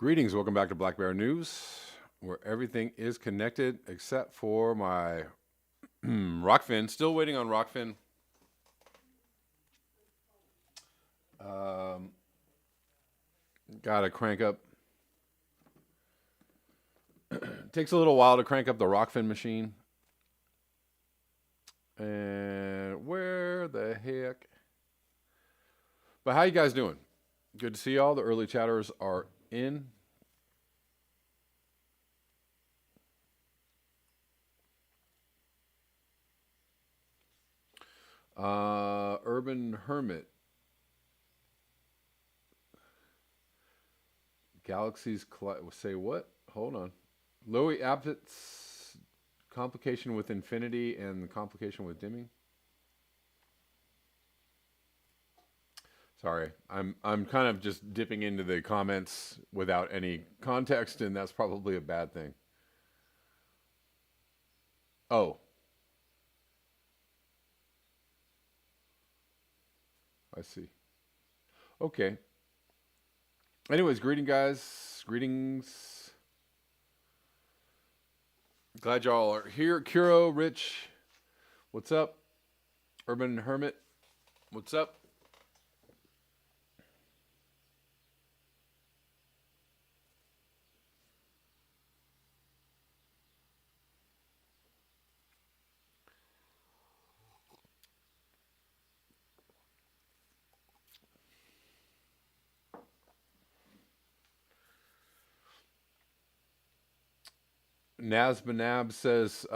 Greetings, welcome back to Black Bear News, where everything is connected except for my Rockfin. Still waiting on Rockfin. Gotta crank up. Takes a little while to crank up the Rockfin machine. And where the heck? But how you guys doing? Good to see y'all. The early chatters are in. Urban Hermit. Galaxies say what? Hold on. Louis Abbott's complication with infinity and the complication with dimming. Sorry, I'm kind of just dipping into the comments without any context, and that's probably a bad thing. Oh. I see. Okay. Anyways, guys. Greetings. Glad y'all are here. Kuro, Rich, what's up? Urban Hermit, what's up? Nazbanab says,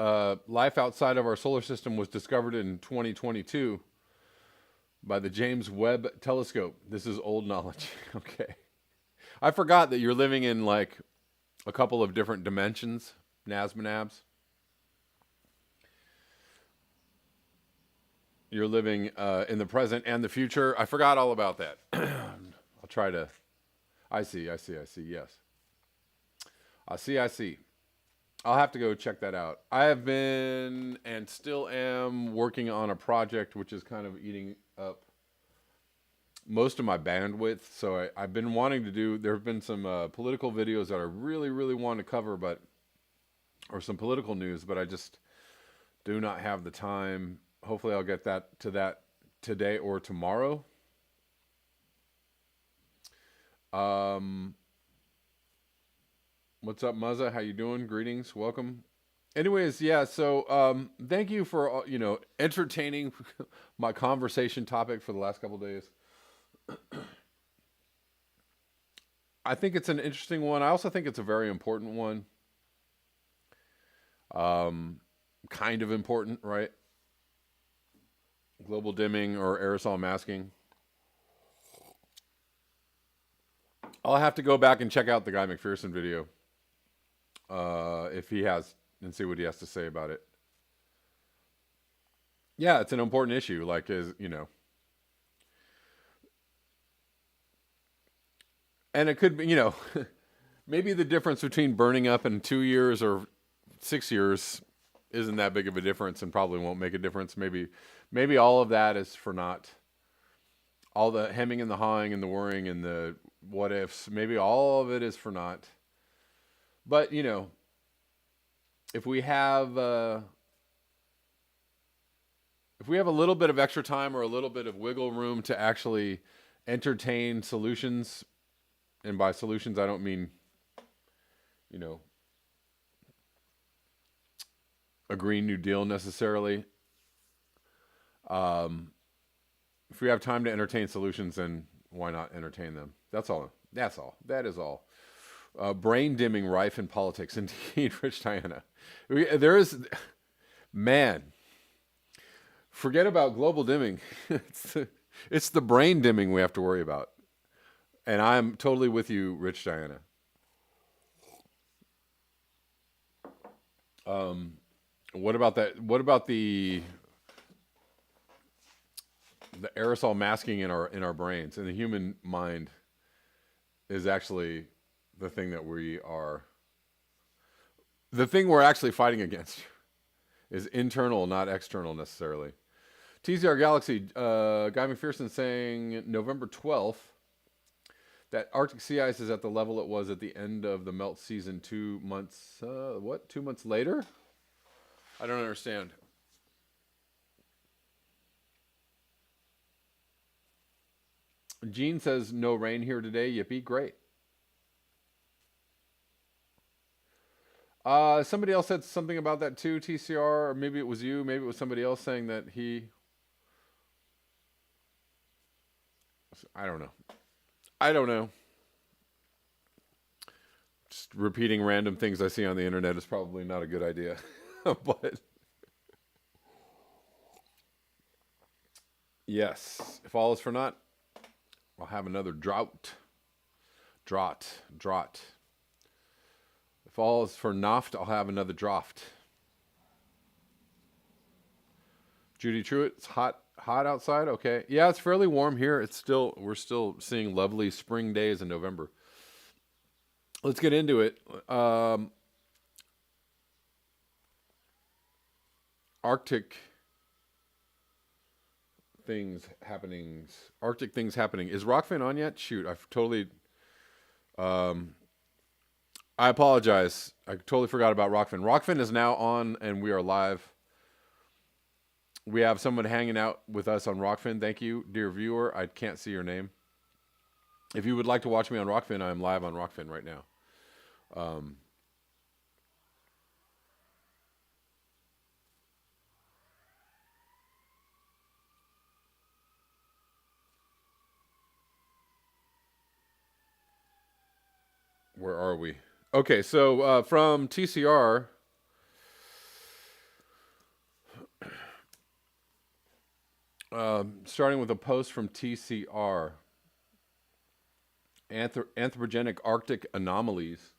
life outside of our solar system was discovered in 2022 by the James Webb Telescope. This is old knowledge. Okay. I forgot that you're living in like a couple of different dimensions, Nazbanabs. You're living in the present and the future. I forgot all about that. I'll try to... I see, yes. I see. I'll have to go check that out. I have been and still am working on a project which is kind of eating up most of my bandwidth. So I've been wanting to do, there have been some political videos that I really want to cover, or some political news, but I just do not have the time. Hopefully I'll get to that today or tomorrow. What's up, Muzza? How you doing? Greetings, welcome. Anyways, yeah, so thank you for, entertaining my conversation topic for the last couple days. I think it's an interesting one. I also think it's a very important one. Kind of important, right? Global dimming or aerosol masking. I'll have to go back and check out the Guy McPherson video. If he has, and see what he has to say about it. Yeah, it's an important issue. Like, and it could be, maybe the difference between burning up in 2 years or 6 years isn't that big of a difference, and probably won't make a difference. Maybe all of that is for naught. All the hemming and the hawing and the worrying and the what ifs, maybe all of it is for naught. But, if we have a little bit of extra time or a little bit of wiggle room to actually entertain solutions, and by solutions I don't mean, a Green New Deal necessarily. If we have time to entertain solutions, then why not entertain them? That's all. That is all. Brain dimming rife in politics. Indeed, Rich Diana. There is, man, forget about global dimming. It's the brain dimming we have to worry about. And I'm totally with you, Rich Diana. What about that? What about the aerosol masking in our brains? And the human mind is actually the thing that we're actually fighting against is internal, not external necessarily. TZR Galaxy, Guy McPherson saying November 12th, That Arctic sea ice is at the level it was at the end of the melt season 2 months. What? 2 months later? I don't understand. Gene says no rain here today. Yippee! Great. Somebody else said something about that too, TCR, or maybe it was you, maybe it was somebody else saying that I don't know. I don't know. Just repeating random things I see on the internet is probably not a good idea. But yes, if all is for naught, I'll have another drought. Drought. If all is for naft, I'll have another draft. Judy Truitt, it's hot outside. Okay, yeah, it's fairly warm here. We're still seeing lovely spring days in November. Let's get into it. Arctic things happening. Is Rockfin on yet? Shoot, I've totally. I apologize. I totally forgot about Rockfin. Rockfin is now on, and we are live. We have someone hanging out with us on Rockfin. Thank you, dear viewer. I can't see your name. If you would like to watch me on Rockfin, I am live on Rockfin right now. Where are we? Okay, so from TCR, starting with a post from TCR, anthropogenic Arctic anomalies.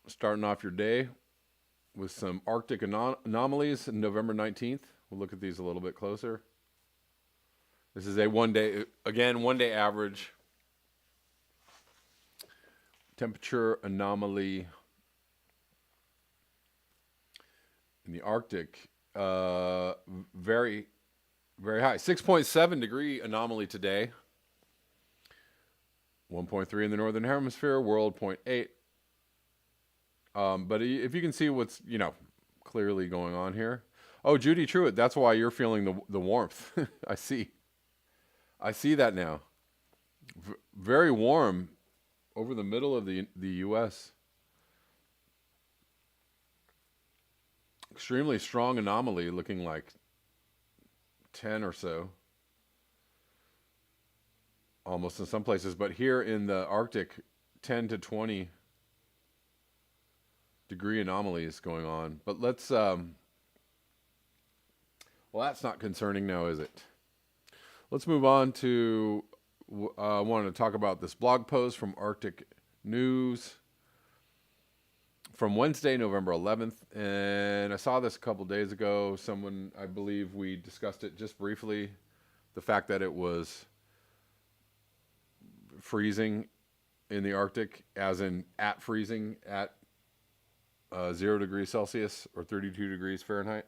Starting off your day with some Arctic anomalies on November 19th. We'll look at these a little bit closer. This is a one day average. Temperature anomaly in the Arctic, very, very high. 6.7 degree anomaly today. 1.3 in the northern hemisphere, world 0.8. But if you can see what's, clearly going on here. Oh, Judy Truitt, that's why you're feeling the warmth. I see that now. Very warm over the middle of the U.S. Extremely strong anomaly, looking like 10 or so. Almost in some places. But here in the Arctic, 10 to 20 degree anomalies going on. But let's... well, that's not concerning now, is it? Let's move on to... I wanted to talk about this blog post from Arctic News from Wednesday, November 11th. And I saw this a couple days ago. I believe we discussed it just briefly. The fact that it was freezing in the Arctic, as in at freezing at 0 degrees Celsius or 32 degrees Fahrenheit.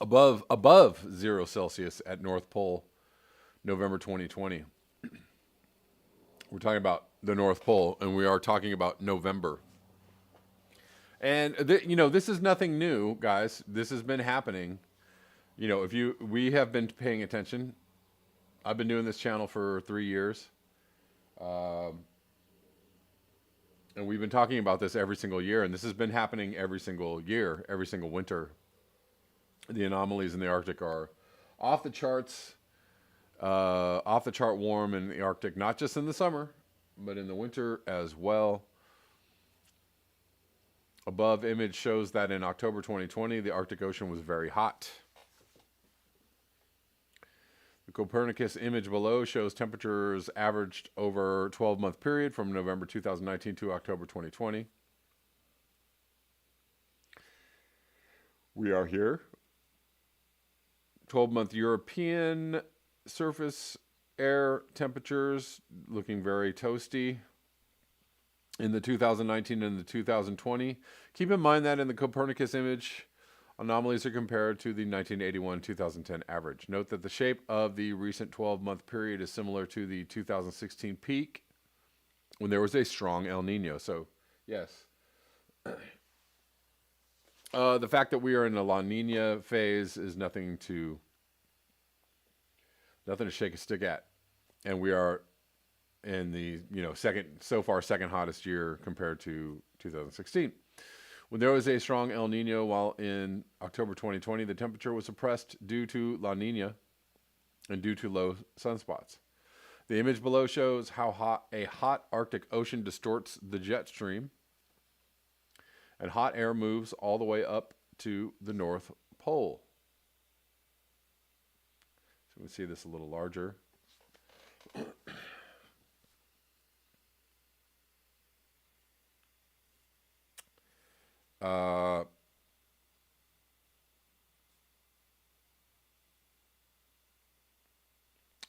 Above 0 Celsius at North Pole, November 2020. We're talking about the North Pole, and we are talking about November. And this is nothing new, guys. This has been happening. We have been paying attention. I've been doing this channel for 3 years, and we've been talking about this every single year. And this has been happening every single year, every single winter. The anomalies in the Arctic are off the charts, off the chart warm in the Arctic, not just in the summer, but in the winter as well. Above image shows that in October 2020, the Arctic Ocean was very hot. The Copernicus image below shows temperatures averaged over a 12-month period from November 2019 to October 2020. We are here. 12-month European surface air temperatures looking very toasty in the 2019 and the 2020. Keep in mind that in the Copernicus image, Anomalies are compared to the 1981-2010 average. Note that the shape of the recent 12-month period is similar to the 2016 peak when there was a strong El Nino. So, yes. The fact that we are in a La Nina phase is nothing to shake a stick at. And we are in the, second hottest year compared to 2016. When there was a strong El Nino while in October 2020, the temperature was suppressed due to La Nina and due to low sunspots. The image below shows how a hot Arctic Ocean distorts the jet stream, and hot air moves all the way up to the North Pole. So we see this a little larger.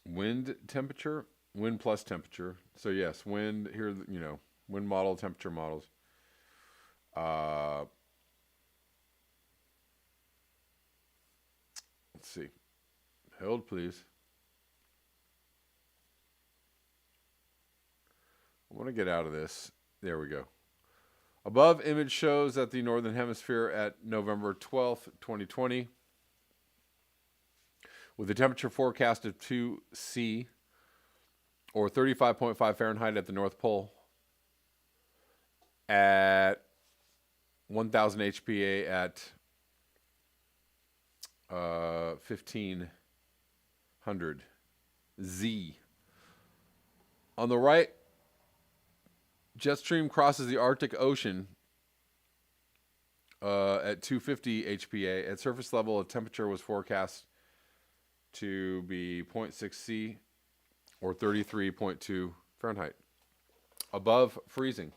Wind temperature, wind plus temperature. So yes, wind here, wind model, temperature models. Let's see. Hold, please. I want to get out of this. There we go. Above image shows that the Northern Hemisphere at November 12th, 2020, with a temperature forecast of 2°C or 35.5 Fahrenheit at the North Pole, at 1,000 HPA at 1,500 Z. On the right, jet stream crosses the Arctic Ocean at 250 HPA. At surface level, a temperature was forecast to be 0.6 C or 33.2 Fahrenheit. Above freezing.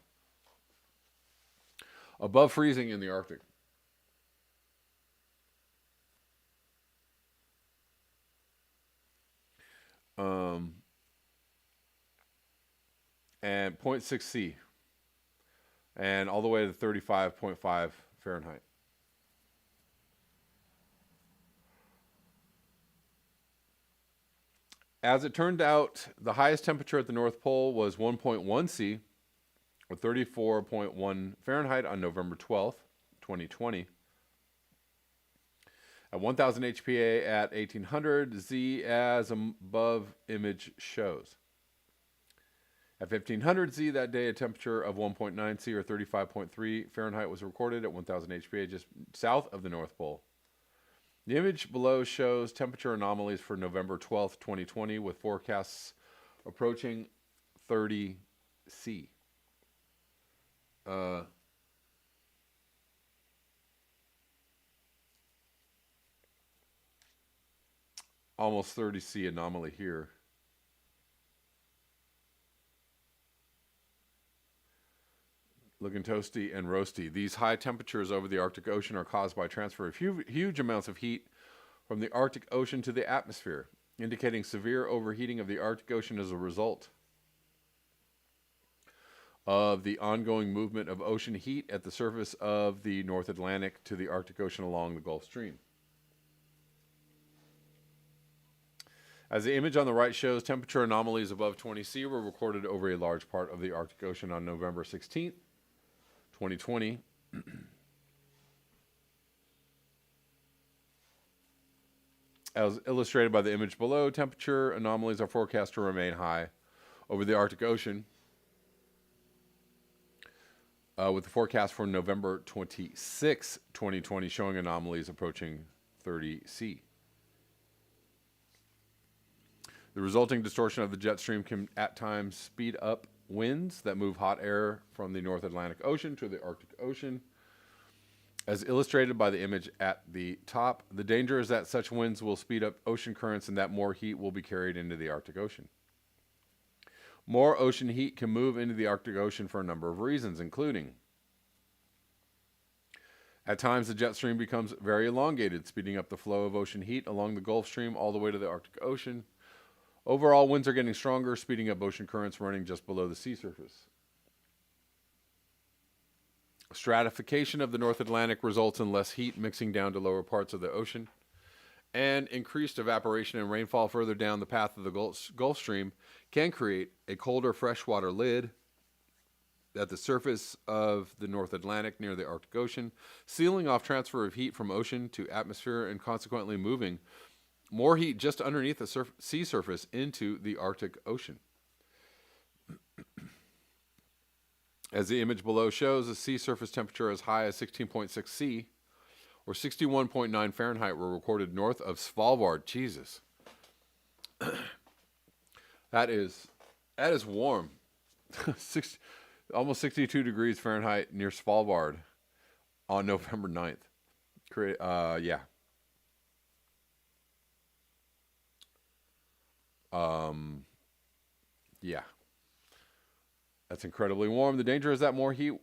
Above freezing in the Arctic. And 0.6 C. And all the way to 35.5 Fahrenheit. As it turned out, the highest temperature at the North Pole was 1.1 C, or 34.1 Fahrenheit on November 12th, 2020. At 1,000 HPA at 1,800 Z, as above image shows. At 1,500 Z that day, a temperature of 1.9 C or 35.3 Fahrenheit was recorded at 1,000 HPA just south of the North Pole. The image below shows temperature anomalies for November 12th, 2020, with forecasts approaching 30 C. Almost 30 C anomaly here. Looking toasty and roasty. These high temperatures over the Arctic Ocean are caused by transfer of huge amounts of heat from the Arctic Ocean to the atmosphere, indicating severe overheating of the Arctic Ocean as a result of the ongoing movement of ocean heat at the surface of the North Atlantic to the Arctic Ocean along the Gulf Stream. As the image on the right shows, temperature anomalies above 20 C were recorded over a large part of the Arctic Ocean on November 16th, 2020. As illustrated by the image below, temperature anomalies are forecast to remain high over the Arctic Ocean, with the forecast for November 26, 2020, showing anomalies approaching 30 C. The resulting distortion of the jet stream can at times speed up winds that move hot air from the North Atlantic Ocean to the Arctic Ocean. As illustrated by the image at the top, the danger is that such winds will speed up ocean currents and that more heat will be carried into the Arctic Ocean. More ocean heat can move into the Arctic Ocean for a number of reasons, including at times the jet stream becomes very elongated, speeding up the flow of ocean heat along the Gulf Stream all the way to the Arctic Ocean. Overall, winds are getting stronger, speeding up ocean currents running just below the sea surface. Stratification of the North Atlantic results in less heat mixing down to lower parts of the ocean, and increased evaporation and rainfall further down the path of the Gulf Stream can create a colder freshwater lid at the surface of the North Atlantic near the Arctic Ocean, sealing off transfer of heat from ocean to atmosphere and consequently moving more heat just underneath the sea surface into the Arctic Ocean. As the image below shows, the sea surface temperature as high as 16.6 C or 61.9 Fahrenheit were recorded north of Svalbard. Jesus. That is warm. Almost 62 degrees Fahrenheit near Svalbard on November 9th. Yeah. Yeah. That's incredibly warm. The danger is that more heat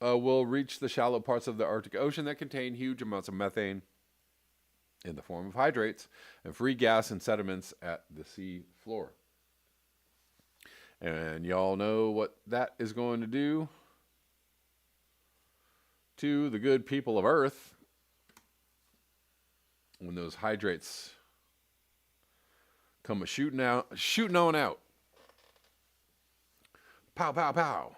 will reach the shallow parts of the Arctic Ocean that contain huge amounts of methane in the form of hydrates and free gas and sediments at the sea floor. And y'all know what that is going to do to the good people of Earth when those hydrates come shooting on out. Pow, pow, pow.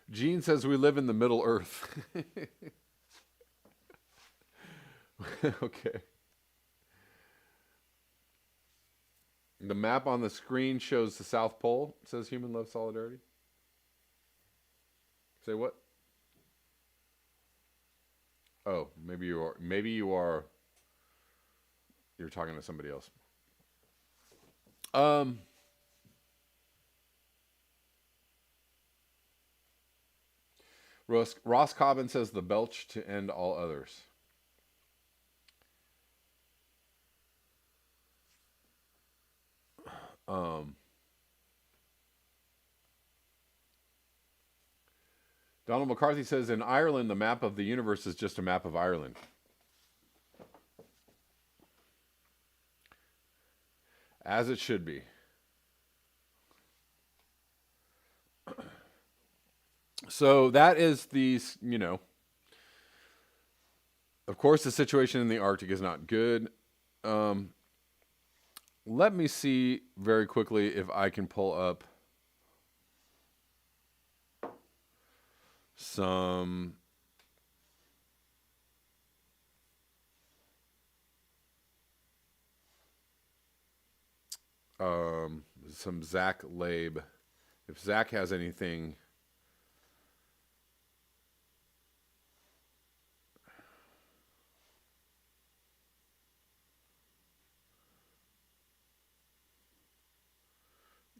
Gene says we live in the Middle Earth. Okay. The map on the screen shows the South Pole. It says human love solidarity. Say what? Oh, maybe you are. You're talking to somebody else. Ross Cobbin says the belch to end all others. Donald McCarthy says in Ireland, the map of the universe is just a map of Ireland. As it should be. So that is the, of course the situation in the Arctic is not good. Let me see very quickly if I can pull up some Zach Labe. If Zach has anything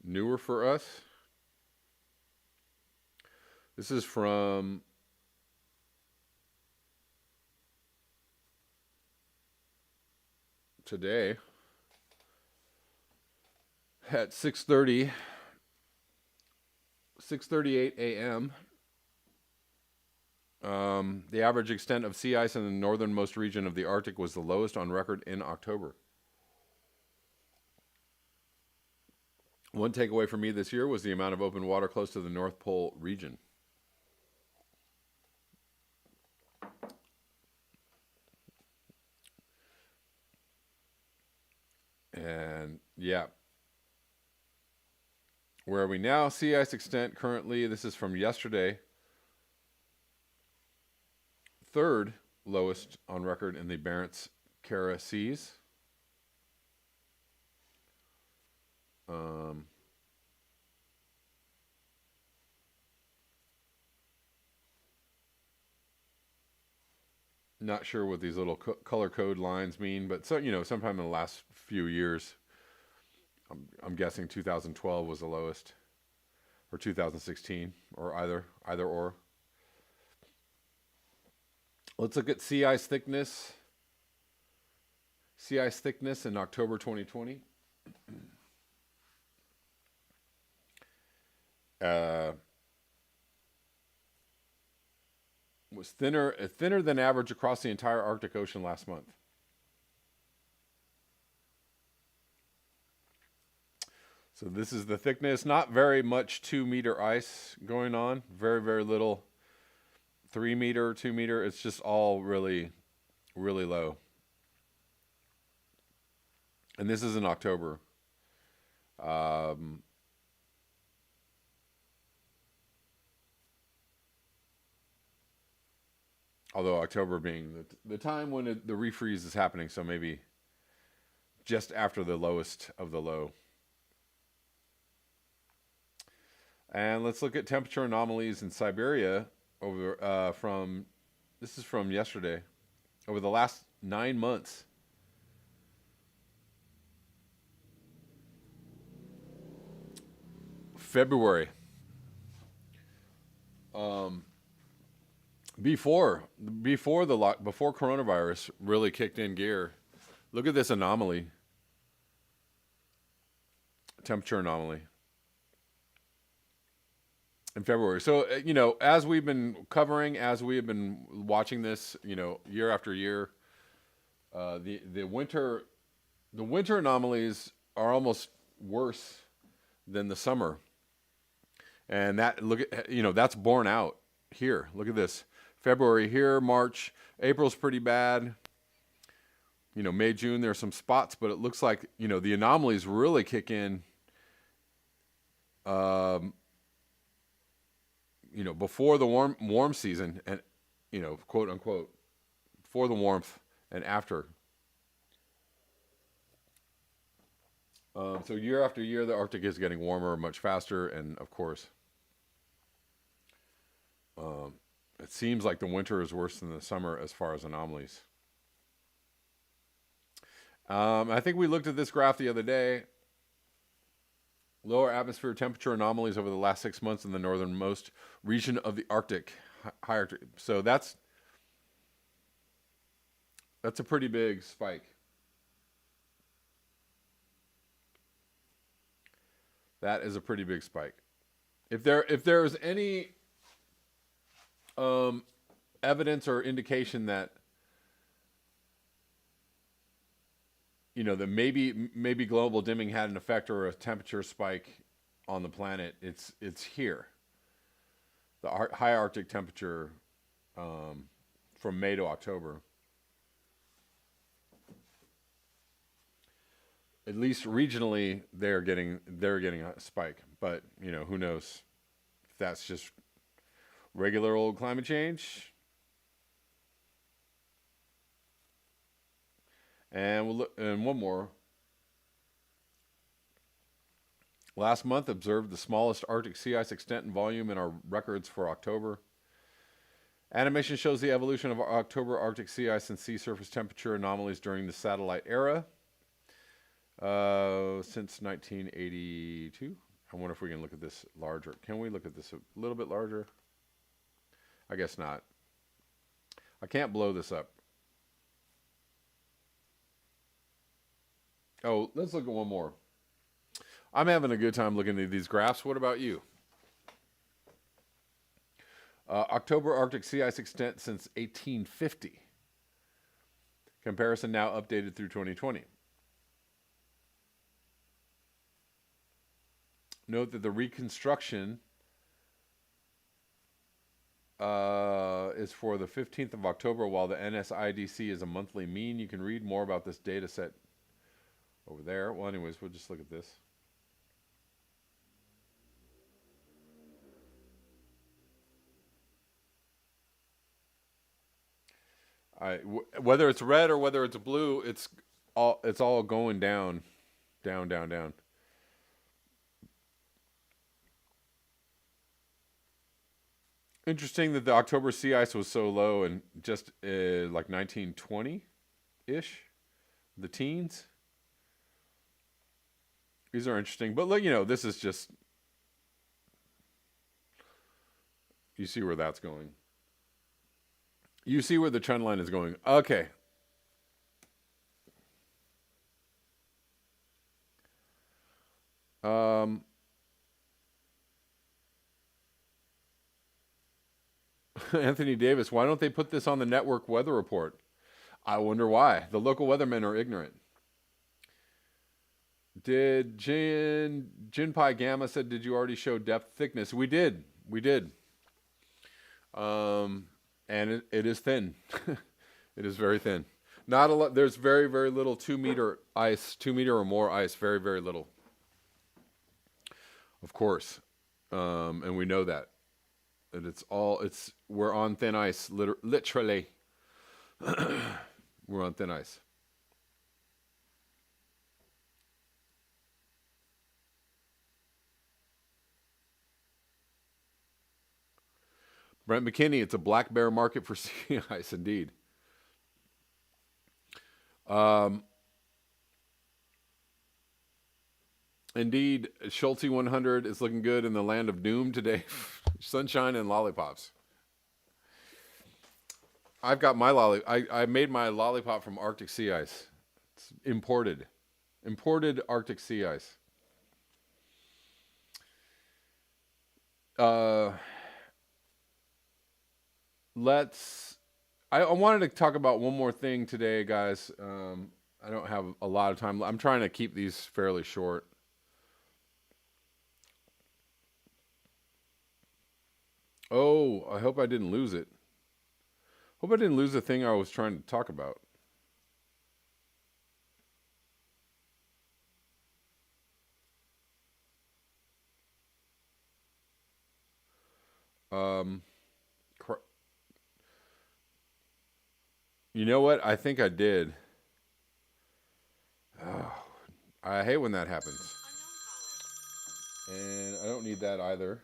newer for us. This is from today at 6:38 a.m. The average extent of sea ice in the northernmost region of the Arctic was the lowest on record in October. One takeaway for me this year was the amount of open water close to the North Pole region. And yeah. Where are we now? Sea ice extent currently, this is from yesterday. Third lowest on record in the Barents-Kara Seas. Not sure what these little color code lines mean, but so sometime in the last few years, I'm guessing 2012 was the lowest, or 2016, or either or. Let's look at sea ice thickness. Sea ice thickness in October 2020. was thinner than average across the entire Arctic Ocean last month. So this is the thickness. Not very much 2-meter ice going on. Very, very little 3-meter, 2-meter. It's just all really, really low. And this is in October. Although October being the time when the refreeze is happening, so maybe just after the lowest of the low. And let's look at temperature anomalies in Siberia over this is from yesterday, over the last 9 months. February. Before coronavirus really kicked in gear. Look at this anomaly. Temperature anomaly. In February. So, as we've been covering, as we have been watching this, year after year, the winter anomalies are almost worse than the summer. And that's borne out here. Look at this. February here, March, April's pretty bad. May, June, there are some spots, but it looks like, the anomalies really kick in before the warm season and, quote unquote, before the warmth and after. So year after year, the Arctic is getting warmer much faster. And of course, it seems like the winter is worse than the summer as far as anomalies. I think we looked at this graph the other day. Lower atmosphere temperature anomalies over the last 6 months in the northernmost region of the Arctic, high Arctic. So that's a pretty big spike. That is a pretty big spike. If there is any evidence or indication that that maybe global dimming had an effect or a temperature spike on the planet, it's here. The high Arctic temperature from May to October. At least regionally, they're getting a spike, but who knows if that's just regular old climate change. And we'll look, and one more. Last month observed the smallest Arctic sea ice extent and volume in our records for October. Animation shows the evolution of October Arctic sea ice and sea surface temperature anomalies during the satellite era. Since 1982. I wonder if we can look at this larger. Can we look at this a little bit larger? I guess not. I can't blow this up. Oh, let's look at one more. I'm having a good time looking at these graphs. What about you? October Arctic sea ice extent since 1850. Comparison now updated through 2020. Note that the reconstruction is for the 15th of October, while the NSIDC is a monthly mean. You can read more about this data set over there. Well, anyways, we'll just look at this. Whether it's red or whether it's blue, it's all going down, down, down, down. Interesting that the October sea ice was so low and just like 1920-ish, the teens. These are interesting, but look, this is just, you see where that's going. You see where the trend line is going. Okay. Anthony Davis, why don't they put this on the network weather report? I wonder why. The local weathermen are ignorant. Did Jin Pi Gamma said, did you already show depth thickness? We did. And it is thin. It is very thin. Not a lot. There's very, very little 2 meter ice, 2 meter or more ice. Very, very little. Of course. And we know that. That we're on thin ice, literally. We're on thin ice. Brent McKinney, it's a black bear market for sea ice, indeed. Indeed, Schulte 100 is looking good in the land of doom today. Sunshine and lollipops. I've got my I made my lollipop from Arctic sea ice. It's imported Arctic sea ice. I wanted to talk about one more thing today, guys. I don't have a lot of time. I'm trying to keep these fairly short. Oh, I hope I didn't lose it. Hope I didn't lose the thing I was trying to talk about. You know what? I think I did. Oh, I hate when that happens. And I don't need that either.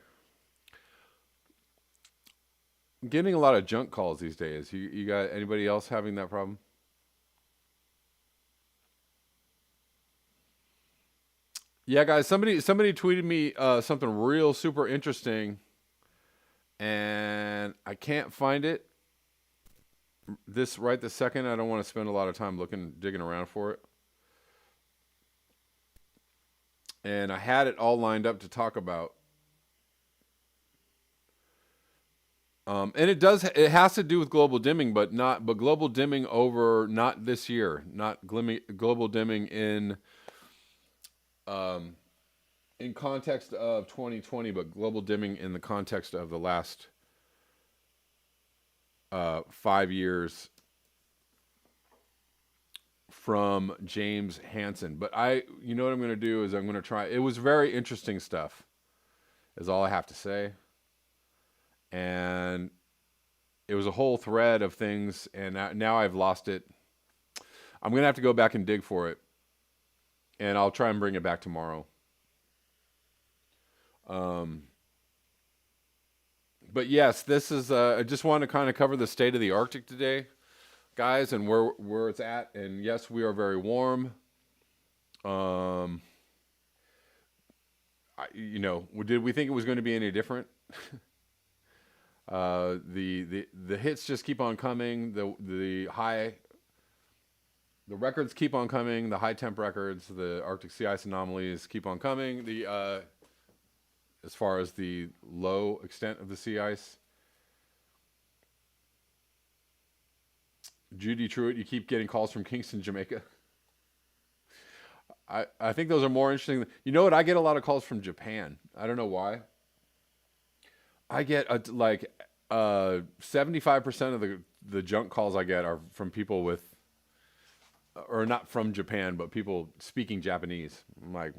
I'm getting a lot of junk calls these days. You got anybody else having that problem? Yeah, guys, somebody tweeted me something real super interesting, and I can't find it this second. I don't want to spend a lot of time digging around for it. And I had it all lined up to talk about. And it has to do with global dimming, but global dimming over, not this year, not global dimming in context of 2020, but global dimming in the context of the last 5 years from James Hansen. But you know what I'm going to do is I'm going to try. It was very interesting stuff, is all I have to say. And it was a whole thread of things, and now I've lost it. I'm going to have to go back and dig for it, and I'll try and bring it back tomorrow. But yes, this is, I just want to kind of cover the state of the Arctic today, guys, and where it's at. And yes, we are very warm. Did we think it was going to be any different? The hits just keep on coming. The records keep on coming. The high temp records, the Arctic sea ice anomalies keep on coming. As far as the low extent of the sea ice. Judy Truitt, you keep getting calls from Kingston, Jamaica. I think those are more interesting. You know what? I get a lot of calls from Japan. I don't know why. I get 75% of the junk calls I get are from people or not from Japan, but people speaking Japanese. I'm like,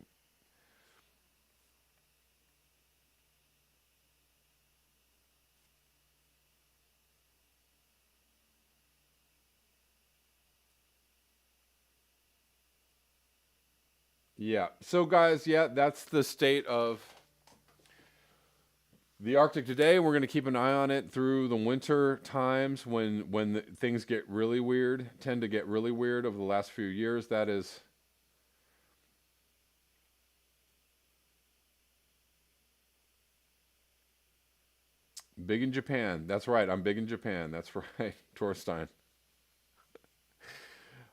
yeah. So guys, yeah, that's the state of the Arctic today. We're going to keep an eye on it through the winter times when things get really weird, tend to get really weird over the last few years. That is big in Japan. That's right. I'm big in Japan. That's right. Torstein.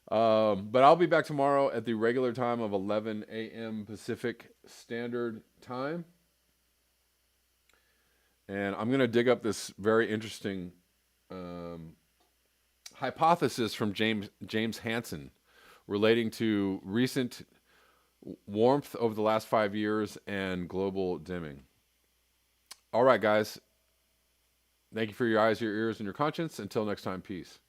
But I'll be back tomorrow at the regular time of 11 a.m. Pacific Standard Time. And I'm going to dig up this very interesting hypothesis from James Hansen relating to recent warmth over the last 5 years and global dimming. All right, guys. Thank you for your eyes, your ears, and your conscience. Until next time, peace.